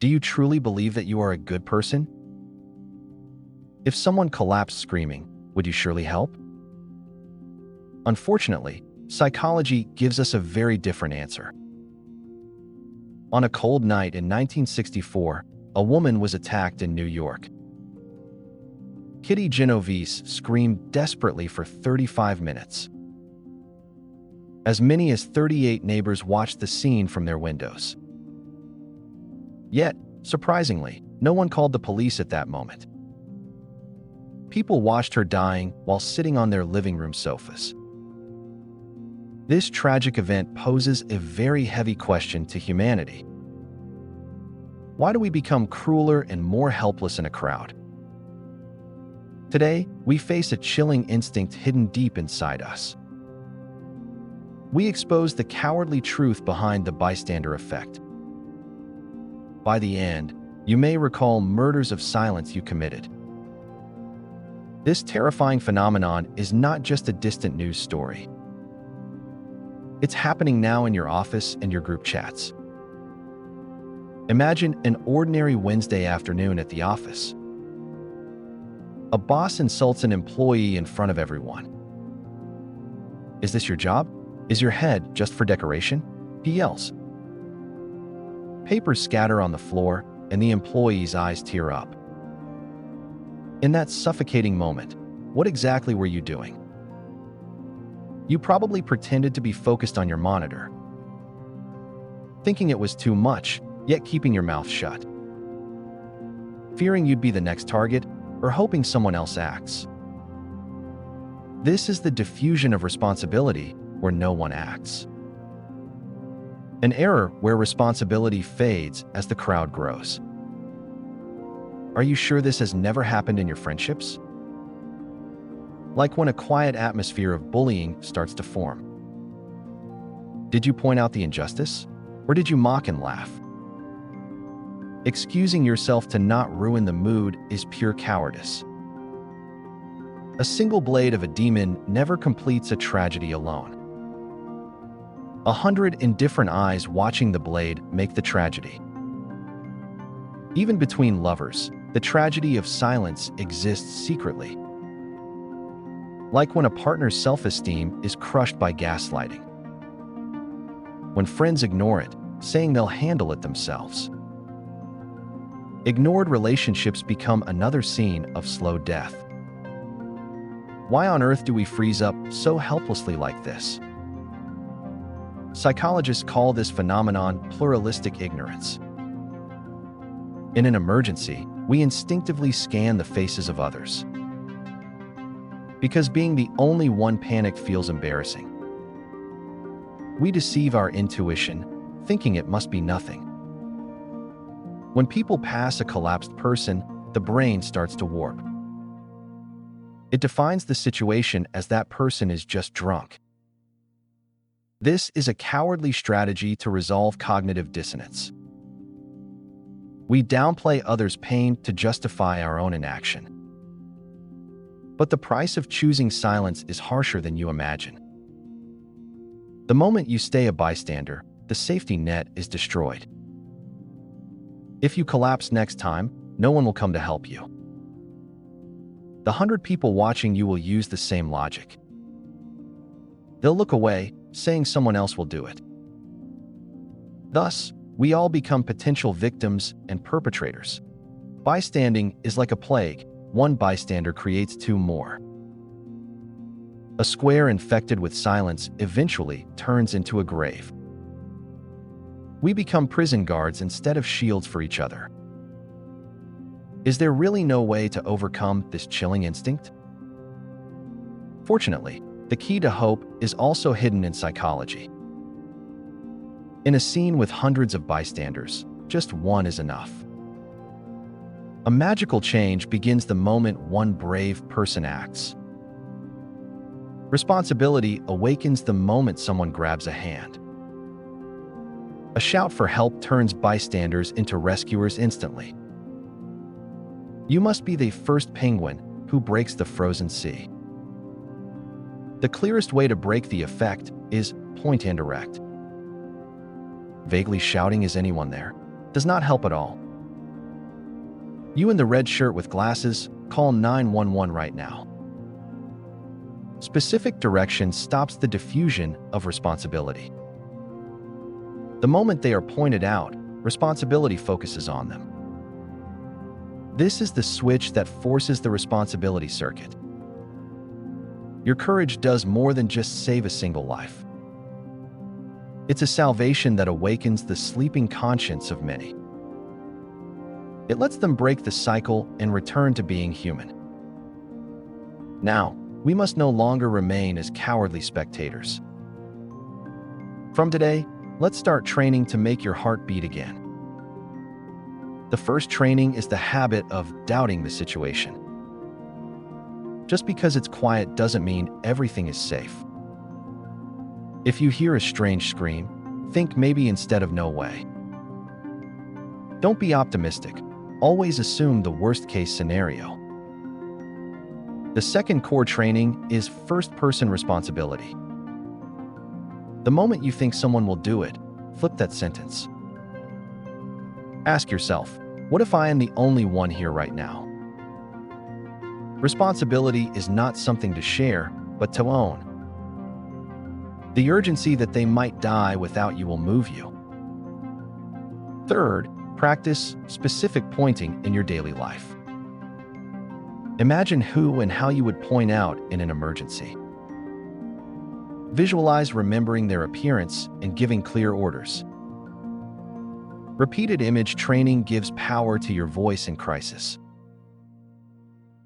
Do you truly believe that you are a good person? If someone collapsed screaming, would you surely help? Unfortunately, psychology gives us a very different answer. On a cold night in 1964, a woman was attacked in New York. Kitty Genovese screamed desperately for 35 minutes. As many as 38 neighbors watched the scene from their windows. Yet, surprisingly, no one called the police at that moment. People watched her dying while sitting on their living room sofas. This tragic event poses a very heavy question to humanity. Why do we become crueler and more helpless in a crowd? Today, we face a chilling instinct hidden deep inside us. We expose the cowardly truth behind the bystander effect. By the end, you may recall murders of silence you committed. This terrifying phenomenon is not just a distant news story. It's happening now in your office and your group chats. Imagine an ordinary Wednesday afternoon at the office. A boss insults an employee in front of everyone. Is this your job? Is your head just for decoration? He yells. Papers scatter on the floor, and the employee's eyes tear up. In that suffocating moment, what exactly were you doing? You probably pretended to be focused on your monitor, thinking it was too much, yet keeping your mouth shut. Fearing you'd be the next target, or hoping someone else acts. This is the diffusion of responsibility where no one acts. An error where responsibility fades as the crowd grows. Are you sure this has never happened in your friendships? Like when a quiet atmosphere of bullying starts to form. Did you point out the injustice, or did you mock and laugh? Excusing yourself to not ruin the mood is pure cowardice. A single blade of a demon never completes a tragedy alone. 100 indifferent eyes watching the blade make the tragedy. Even between lovers, the tragedy of silence exists secretly. Like when a partner's self-esteem is crushed by gaslighting. When friends ignore it, saying they'll handle it themselves. Ignored relationships become another scene of slow death. Why on earth do we freeze up so helplessly like this? Psychologists call this phenomenon pluralistic ignorance. In an emergency, we instinctively scan the faces of others. Because being the only one panicked feels embarrassing. We deceive our intuition, thinking it must be nothing. When people pass a collapsed person, the brain starts to warp. It defines the situation as that person is just drunk. This is a cowardly strategy to resolve cognitive dissonance. We downplay others' pain to justify our own inaction. But the price of choosing silence is harsher than you imagine. The moment you stay a bystander, the safety net is destroyed. If you collapse next time, no one will come to help you. The 100 people watching you will use the same logic. They'll look away, saying someone else will do it. Thus, we all become potential victims and perpetrators. Bystanding is like a plague. One bystander creates two more. A square infected with silence eventually turns into a grave. We become prison guards instead of shields for each other. Is there really no way to overcome this chilling instinct? Fortunately, the key to hope is also hidden in psychology. In a scene with hundreds of bystanders, just one is enough. A magical change begins the moment one brave person acts. Responsibility awakens the moment someone grabs a hand. A shout for help turns bystanders into rescuers instantly. You must be the first penguin who breaks the frozen sea. The clearest way to break the effect is point indirect. Vaguely shouting, "Is anyone there?" does not help at all. You in the red shirt with glasses, call 911 right now. Specific direction stops the diffusion of responsibility. The moment they are pointed out, responsibility focuses on them. This is the switch that forces the responsibility circuit. Your courage does more than just save a single life. It's a salvation that awakens the sleeping conscience of many. It lets them break the cycle and return to being human. Now, we must no longer remain as cowardly spectators. From today, let's start training to make your heart beat again. The first training is the habit of doubting the situation. Just because it's quiet doesn't mean everything is safe. If you hear a strange scream, think maybe instead of no way. Don't be optimistic. Always assume the worst-case scenario. The second core training is first-person responsibility. The moment you think someone will do it, flip that sentence. Ask yourself, what if I am the only one here right now? Responsibility is not something to share, but to own. The urgency that they might die without you will move you. Third, practice specific pointing in your daily life. Imagine who and how you would point out in an emergency. Visualize remembering their appearance and giving clear orders. Repeated image training gives power to your voice in crisis.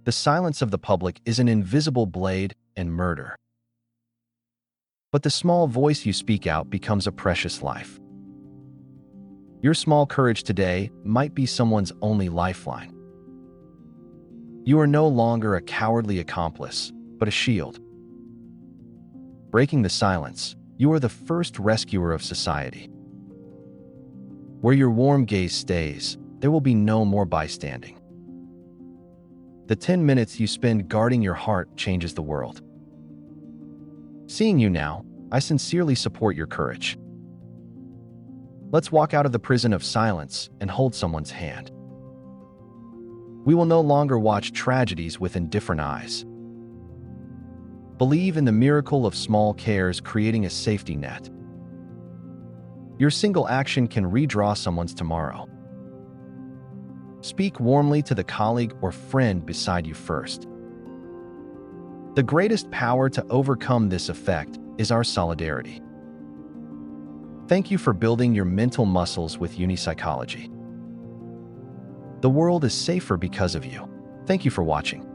The silence of the public is an invisible blade and murder. But the small voice you speak out becomes a precious life. Your small courage today might be someone's only lifeline. You are no longer a cowardly accomplice, but a shield. Breaking the silence, you are the first rescuer of society. Where your warm gaze stays, there will be no more bystanding. The 10 minutes you spend guarding your heart changes the world. Seeing you now, I sincerely support your courage. Let's walk out of the prison of silence and hold someone's hand. We will no longer watch tragedies with indifferent eyes. Believe in the miracle of small cares creating a safety net. Your single action can redraw someone's tomorrow. Speak warmly to the colleague or friend beside you first. The greatest power to overcome this effect is our solidarity. Thank you for building your mental muscles with unipsychology. The world is safer because of you. Thank you for watching.